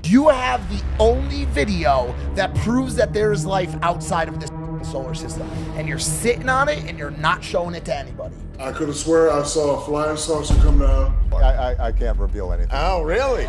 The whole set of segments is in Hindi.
You have the only video that proves that there is life outside of this solar system, and you're sitting on it and you're not showing it to anybody. I could have swear I saw a flying saucer come down. I can't reveal anything. Oh, really?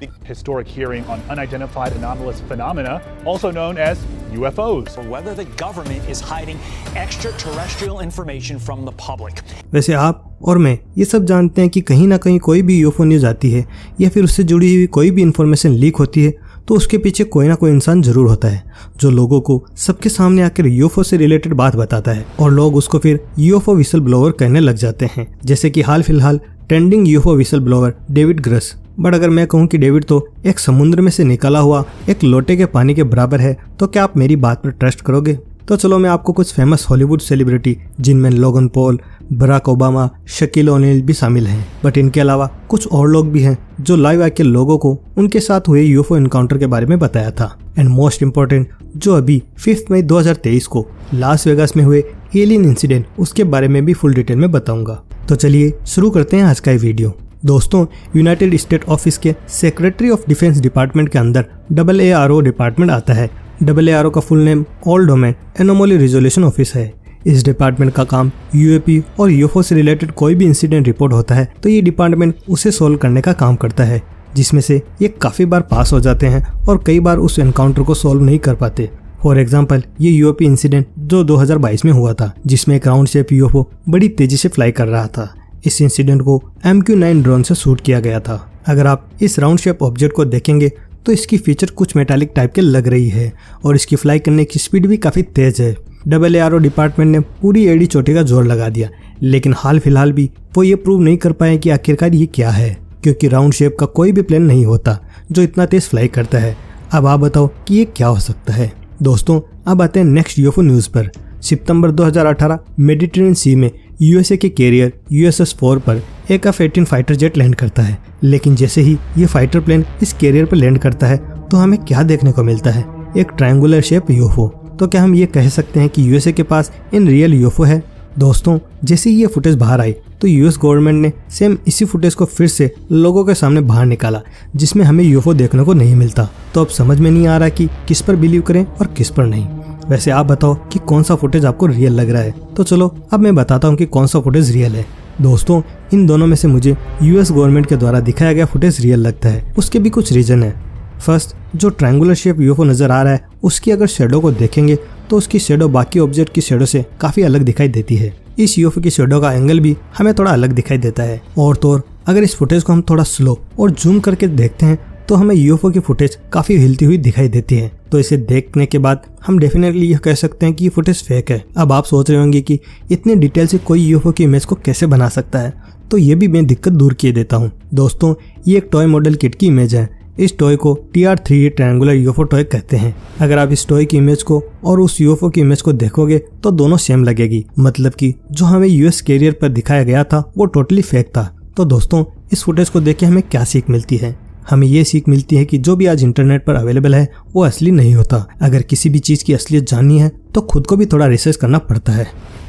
The historic hearing on unidentified anomalous phenomena, also known as UFOs. Or whether the government is hiding extraterrestrial information from the public. वैसे आप और मैं ये सब जानते हैं कि कहीं ना कहीं कोई भी यूएफओ न्यूज़ आती है या फिर उससे जुड़ी हुई कोई भी इन्फॉर्मेशन लीक होती है तो उसके पीछे कोई ना कोई इंसान जरूर होता है जो लोगों को सबके सामने आकर यूएफओ से रिलेटेड बात बताता है और लोग उसको फिर यूएफओ विसल ब्लोअर कहने लग जाते हैं, जैसे कि हाल फिलहाल trending UFO whistle blower David gross. But अगर मैं कहूँ कि डेविड तो एक समुद्र में से निकला हुआ एक लोटे के पानी के बराबर है तो क्या आप मेरी बात पर ट्रस्ट करोगे? तो चलो मैं आपको कुछ फेमस हॉलीवुड सेलिब्रिटी जिनमें Logan Paul, Barack Obama, Shaquille O'Neal भी शामिल हैं, बट इनके अलावा कुछ और लोग भी हैं जो लाइव आके लोगों को उनके साथ हुए यूएफओ एनकाउंटर के बारे में बताया था। एंड मोस्ट इम्पोर्टेंट, जो अभी 5 मई 2023 को लास वेगास में हुए एलियन इंसिडेंट, उसके बारे में भी फुल डिटेल में बताऊंगा। तो चलिए शुरू करते हैं आज का ये वीडियो। दोस्तों, यूनाइटेड स्टेट ऑफिस के सेक्रेटरी ऑफ डिफेंस डिपार्टमेंट के अंदर AARO डिपार्टमेंट आता है। AARO का full name all domain anomaly resolution office है। इस डिपार्टमेंट का काम यूएपी और यूएफओ से रिलेटेड कोई भी इंसिडेंट रिपोर्ट होता है तो ये डिपार्टमेंट उसे सोल्व करने का काम करता है, जिसमें से ये काफ़ी बार पास हो जाते हैं और कई बार उस एनकाउंटर को सोल्व नहीं कर पाते। फॉर एग्जाम्पल, ये यूएपी इंसिडेंट जो 2022 में हुआ था, जिसमें एक राउंड शेप यूएफओ बड़ी तेजी से फ्लाई कर रहा था। इस इंसिडेंट को MQ-9 ड्रोन से शूट किया गया था। अगर आप इस राउंड शेप ऑब्जेक्ट को देखेंगे तो इसकी फीचर कुछ मेटालिक टाइप के लग रही है और इसकी फ्लाई करने की स्पीड भी काफ़ी तेज है। AARO डिपार्टमेंट ने पूरी एड़ी चोटी का जोर लगा दिया, लेकिन हाल फिलहाल भी वो ये प्रूव नहीं कर पाए कि आखिरकार ये क्या है, क्योंकि राउंड शेप का कोई भी प्लेन नहीं होता जो इतना तेज फ्लाई करता है। अब आप बताओ कि ये क्या हो सकता है। दोस्तों, अब आते हैं नेक्स्ट यूएफओ न्यूज़ पर। सितंबर 2018 मेडिटेरेनियन सी में यूएसए के कैरियर USS 4 पर एक F-18 फाइटर जेट लैंड करता है, लेकिन जैसे ही ये फाइटर प्लेन इस कैरियर पर लैंड करता है तो हमें क्या देखने को मिलता है? एक ट्रायंगुलर शेप यूएफओ। तो क्या हम ये कह सकते हैं कि यूएसए के पास इन रियल यूएफओ है? दोस्तों, जैसे ही ये फुटेज बाहर आई तो यूएस गवर्नमेंट ने सेम इसी फुटेज को फिर से लोगों के सामने बाहर निकाला, जिसमें हमें यूएफओ देखने को नहीं मिलता। तो अब समझ में नहीं आ रहा कि किस पर बिलीव करें और किस पर नहीं। वैसे आप बताओ कि कौन सा फुटेज आपको रियल लग रहा है। तो चलो अब मैं बताता हूँ कि कौन सा फुटेज रियल है। दोस्तों, इन दोनों में से मुझे यूएस गवर्नमेंट के द्वारा दिखाया गया फुटेज रियल लगता है। उसके भी कुछ रीजन है। फर्स्ट, जो ट्रायंगुलर शेप यूएफओ नजर आ रहा है उसकी अगर शेडो को देखेंगे तो उसकी शेडो बाकी ऑब्जेक्ट की शेडो से काफी अलग दिखाई देती है। इस यूएफओ की शेडो का एंगल भी हमें थोड़ा अलग दिखाई देता है। और तो और अगर इस फुटेज को हम थोड़ा स्लो और जूम करके देखते हैं तो हमें यूएफओ की फुटेज काफी हिलती हुई दिखाई देती है। तो इसे देखने के बाद हम डेफिनेटली यह कह सकते हैं कि ये फुटेज फेक है। अब आप सोच रहे होंगे कि इतने डिटेल से कोई यूएफओ की इमेज को कैसे बना सकता है, तो ये भी मैं दिक्कत दूर किए देता हूँ। दोस्तों, ये एक टॉय मॉडल किट की इमेज है। इस टॉय को TR-3 ट्रायंगुलर यूएफओ टॉय कहते हैं। अगर आप इस टॉय की इमेज को और उस यूएफओ की इमेज को देखोगे तो दोनों सेम लगेगी, मतलब कि जो हमें यूएस कैरियर पर दिखाया गया था वो टोटली फेक था। तो दोस्तों, इस फुटेज को देख के हमें क्या सीख मिलती है? हमें ये सीख मिलती है कि जो भी आज इंटरनेट पर अवेलेबल है वो असली नहीं होता। अगर किसी भी चीज़ की असलियत जाननी है तो खुद को भी थोड़ा रिसर्च करना पड़ता है।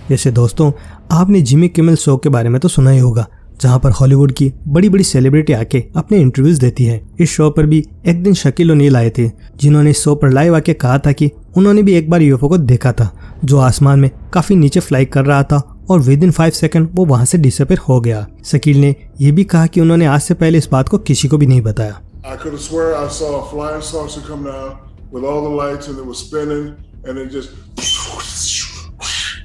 जैसे दोस्तों, आपने जिमी किमेल शो के बारे में तो सुना ही होगा, जहाँ पर हॉलीवुड की बड़ी बड़ी सेलिब्रिटी आके अपने इंटरव्यूज देती है। इस शो पर भी एक दिन शकील ओनील आए थे, जिन्होंने इस शो पर लाइव आके कहा था कि उन्होंने भी एक बार यूएफओ को देखा था जो आसमान में काफी नीचे फ्लाई कर रहा था और विद इन 5 सेकंड वो वहां से डिसअपीयर हो गया। शकील ने यह भी कहा कि उन्होंने आज से पहले इस बात को किसी को भी नहीं बताया। I could have swear I saw a flying saucer come down with all the lights and it was spinning and it just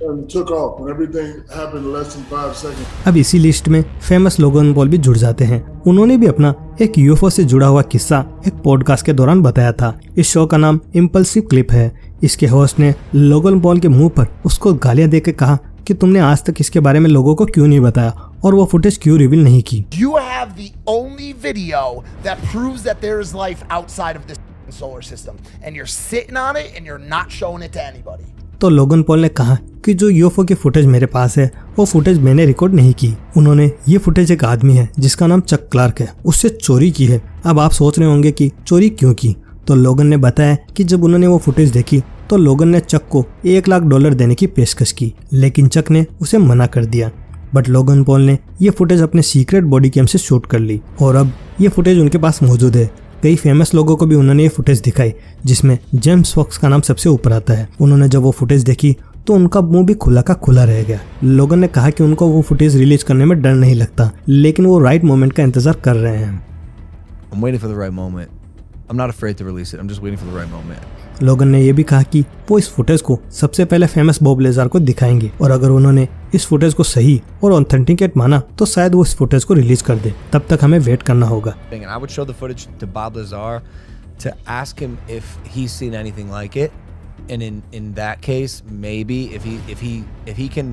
and took off and everything happened in less than 5 seconds. अब इसी लिस्ट में फेमस लोगन पॉल भी जुड़ जाते हैं। उन्होंने भी अपना एक यूएफओ से जुड़ा हुआ किस्सा एक पॉडकास्ट के दौरान बताया था। इस शो का नाम इम्पल्सिव क्लिप है। इसके होस्ट ने लोगन पॉल के मुंह पर उसको गालियां देकर कहा कि तुमने आज तक इसके बारे में लोगों को क्यों नहीं बताया और वो फुटेज क्यों रिवील नहीं की। You have the only video that proves that there is life outside of this solar system and you're sitting on it and you're not showing it to anybody. तो लोगन पॉल ने कहा कि जो यूएफओ की फुटेज मेरे पास है वो फुटेज मैंने रिकॉर्ड नहीं की। उन्होंने ये फुटेज एक आदमी है जिसका नाम चक क्लार्क है, उससे चोरी की है। अब आप सोच रहे होंगे कि चोरी क्यों की, तो लोगन ने बताया कि जब उन्होंने वो फुटेज देखी तो लोगन ने चक को $1 लाख देने की पेशकश की, लेकिन चक ने उसे मना कर दिया। बट लोगन पॉल ने ये फुटेज अपने सीक्रेट बॉडी कैम से शूट कर ली और अब ये फुटेज उनके पास मौजूद है। कई फेमस लोगों को भी उन्होंने ये फुटेज दिखाई, जिसमें जेम्स फॉक्स का नाम सबसे ऊपर आता है। उन्होंने जब वो फुटेज देखी तो उनका मुंह भी खुला का खुला रह गया। लोगन ने कहा कि उनको वो फुटेज रिलीज करने में डर नहीं लगता, लेकिन वो राइट मोमेंट का इंतजार कर रहे हैं। I'm waiting for the right moment. I'm not afraid to release it. I'm just waiting for the right moment. लोगन ने यह भी कहा कि वो इस फुटेज को सबसे पहले फेमस बॉब लेजार को दिखाएंगे, और अगर उन्होंने इस फुटेज को सही और ऑथेंटिकेट माना तो शायद वो इस फुटेज को रिलीज कर दे। तब तक हमें वेट करना होगा। And I would show the footage to Bob Lazar to ask him if he's seen anything like it. And in that case, maybe if he can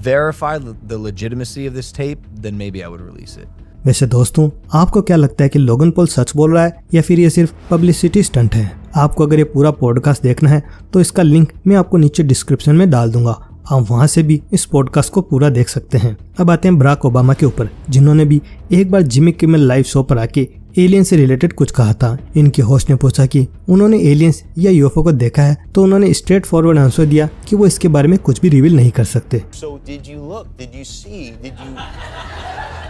verify the legitimacy of this tape, then maybe I would release it. वैसे दोस्तों, आपको क्या लगता है कि लोगन पॉल सच बोल रहा है या फिर ये सिर्फ पब्लिसिटी स्टंट है? आपको अगर ये पूरा पॉडकास्ट देखना है तो इसका लिंक मैं आपको नीचे डिस्क्रिप्शन में डाल दूंगा। आप वहां से भी इस पॉडकास्ट को पूरा देख सकते हैं। अब आते हैं बराक ओबामा के ऊपर, जिन्होंने भी एक बार जिमी किमेल लाइव शो पर आके एलियन से रिलेटेड कुछ कहा था। इनके होस्ट ने पूछा कि उन्होंने एलियंस या यूएफओ को देखा है, तो उन्होंने स्ट्रेट फॉरवर्ड आंसर दिया कि वो इसके बारे में कुछ भी रिवील नहीं कर सकते। So did you look? Did you see? Did you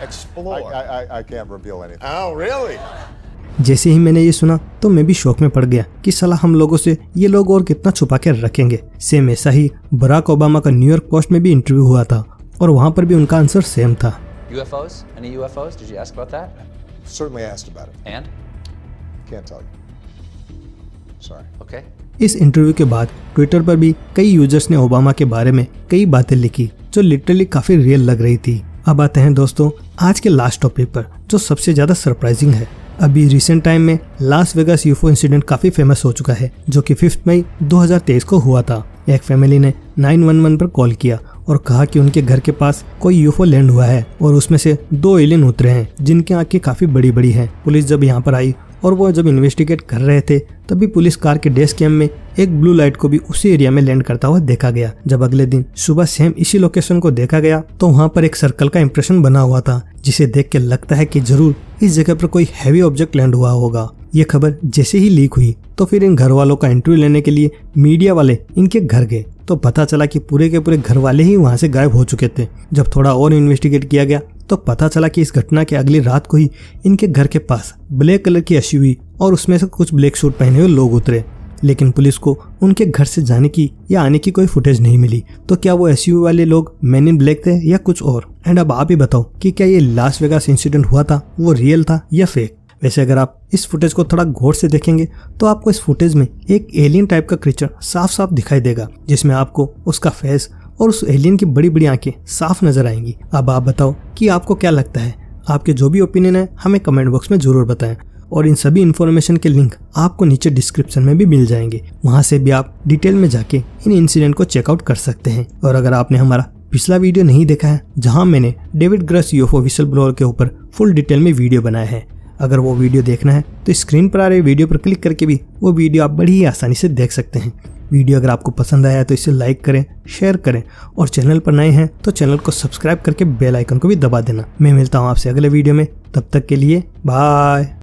explore? I can't reveal anything. Oh, really? जैसे ही मैंने ये सुना तो मैं भी शौक में पड़ गया कि साला हम लोगों से ये लोग और कितना छुपा के रखेंगे। सेम ऐसा ही बराक ओबामा का न्यूयॉर्क पोस्ट में भी इंटरव्यू हुआ था, और वहाँ पर भी उनका आंसर सेम था। UFOs? Any UFOs? Did you ask about that? Certainly asked about it. And? Can't tell you. Sorry. Okay. इस इंटरव्यू के बाद ट्विटर पर भी कई यूजर्स ने ओबामा के बारे में कई बातें लिखी जो लिटरली काफी रियल लग रही थी। अब आते हैं दोस्तों आज के लास्ट टॉपिक पर, जो सबसे ज्यादा सरप्राइजिंग है। अभी रिसेंट टाइम में लास वेगास यूएफओ इंसिडेंट काफी फेमस हो चुका है, जो कि 5 मई 2023 को हुआ था। एक फैमिली ने 911 पर कॉल किया और कहा कि उनके घर के पास कोई यूएफओ लैंड हुआ है और उसमें से 2 एलियन उतरे हैं जिनकी आंखें काफी बड़ी बड़ी हैं। पुलिस जब यहाँ पर आई और वो जब इन्वेस्टिगेट कर रहे थे, तभी पुलिस कार के डैश कैम में एक ब्लू लाइट को भी उसी एरिया में लैंड करता हुआ देखा गया। जब अगले दिन सुबह सेम इसी लोकेशन को देखा गया तो वहाँ पर एक सर्कल का इंप्रेशन बना हुआ था, जिसे देख के लगता है कि जरूर इस जगह पर कोई हैवी ऑब्जेक्ट लैंड हुआ होगा। ये खबर जैसे ही लीक हुई तो फिर इन घर वालों का इंटरव्यू लेने के लिए मीडिया वाले इनके घर गए, तो पता चला कि पूरे के पूरे घर वाले ही वहाँ से गायब हो चुके थे। जब थोड़ा और इन्वेस्टिगेट किया गया तो पता चला कि इस घटना के अगली रात को ही इनके घर के पास ब्लैक कलर की एसयूवी और उसमें से कुछ ब्लैक सूट पहने हुए लोग उतरे, लेकिन पुलिस को उनके घर से जाने की या आने की कोई फुटेज नहीं मिली। तो क्या वो एसयूवी वाले लोग मैन इन ब्लैक थे या कुछ और? एंड अब आप ही बताओ कि क्या ये लास वेगास इंसिडेंट हुआ था वो रियल था या फेक? वैसे अगर आप इस फुटेज को थोड़ा गौर से देखेंगे तो आपको इस फुटेज में एक एलियन टाइप का क्रीचर साफ साफ दिखाई देगा, जिसमें आपको उसका फेस और उस एलियन की बड़ी बड़ी आंखें साफ नजर आएंगी। अब आप बताओ कि आपको क्या लगता है? आपके जो भी ओपिनियन है हमें कमेंट बॉक्स में जरूर बताएं, और इन सभी इन्फॉर्मेशन के लिंक आपको नीचे डिस्क्रिप्शन में भी मिल जाएंगे। वहां से भी आप डिटेल में जाके इन इंसिडेंट को चेकआउट कर सकते हैं। और अगर आपने हमारा पिछला वीडियो नहीं देखा है, जहां मैंने David gross UFO whistle blower के ऊपर फुल डिटेल में वीडियो बनाया है, अगर वो वीडियो देखना है तो स्क्रीन पर आ रहे वीडियो पर क्लिक करके भी वो वीडियो आप बड़ी ही आसानी से देख सकते हैं। वीडियो अगर आपको पसंद आया तो इसे लाइक करें, शेयर करें, और चैनल पर नए हैं तो चैनल को सब्सक्राइब करके बेल आइकन को भी दबा देना। मैं मिलता हूँ आपसे अगले वीडियो में, तब तक के लिए बाय।